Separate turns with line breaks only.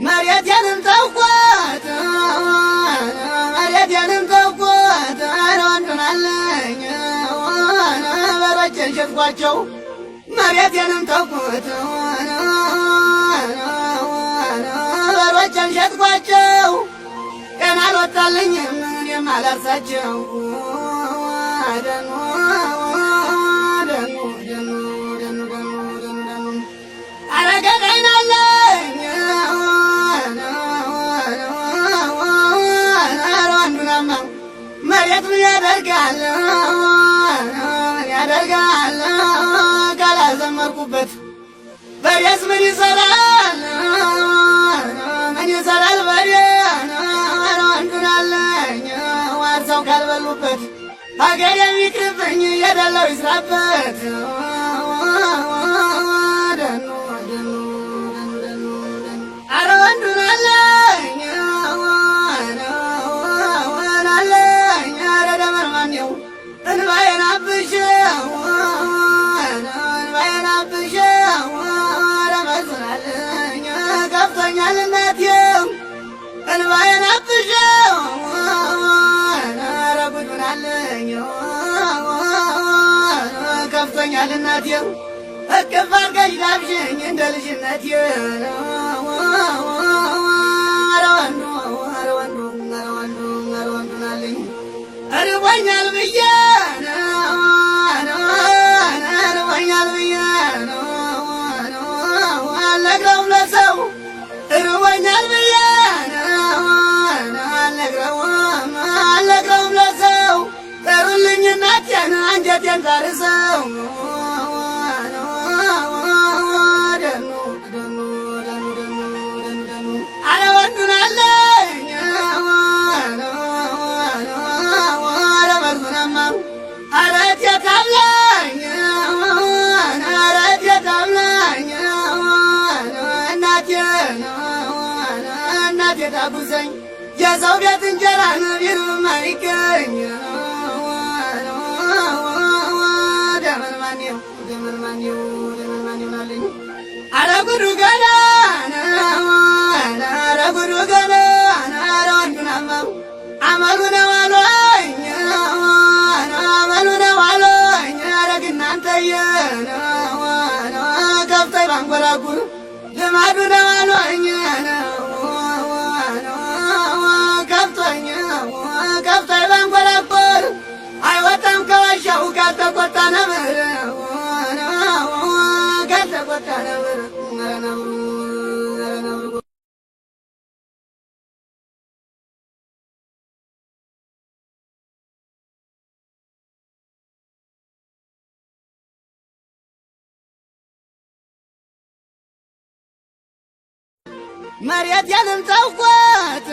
መሬቴንም ተውኳት መሬቴንም ተውኳት ወንዱን አለኝ በሮቼን ሸጥኳቸው መሬቴንም ተውኳት በሮቼን ሸጥኳቸው ቀን አልወጣልኝም እኔም አላርሳቸው ደኑ ደኑ ደኑ ደኑ ደኑ ደኑ አረገቀይናለኝ ወንዱናማ መሬት ምን ያደርጋል ያደርጋል ካላዘመርኩበት በሬስ ምን ይሰራል ምን ይሰራል በሬ ወንዱን አለኝ ዋርሰው ካልበሉበት ሀገር የሚቅርብኝ የደለው ይስራበት ደኑ ደኑ ደኑ አረ ወንዱን አለኝ አለኝ አረ ደመርማኔው እንባዬን አብሼው እንባዬን አብሼው አረ መሱን አለኝ ከፍቶኛል እናቴው እንባዬን አብሼው አረ ጉዱን አለኝ ከፍቶኛል እናቴው እቅፍ አድርገሽ ላብሽኝ እንደ ልጅነቴ አረ ወንዱ አረ ወንዱ አረ ወንዱ አረ ወንዱን አለኝ እርቦኛል ብዬ እርቦኛል ብዬ አልነግረውም ለሰው እርቦኛል ብዬ አልነግረውም ለሰው ጠሩልኝ እናቴን አንጀቴን ታርሰው ደኑ ደኑ ደኑ ደኑ ደኑ አረ ወንዱን አለኝ አረ መርዙናማ አረ እቴት አብላኝ አረ እቴት አብላኝ እናቴ ታጉዘኝ የሰው ቤት እንጀራን ቢሉም አይገኝ ደመርማኔው ደመርማኔው ደመርማኔው ናለኝ አረ ጉዱ ገና አረ ጉዱ ገና አረ ወንዱናማ አመሉ ነው አሉኝ አመሉ ነው አሉኝ አረግ እናንተየ ከፍተይ ባንጎራጉር ልማዱ ነው አሉኝ ከፍተይ ባንጎራጉር አይወጣም ከዋሻው ካልተቆጣ ነብር ካልተቆጣ ነብር መሬቴንም ተውኳት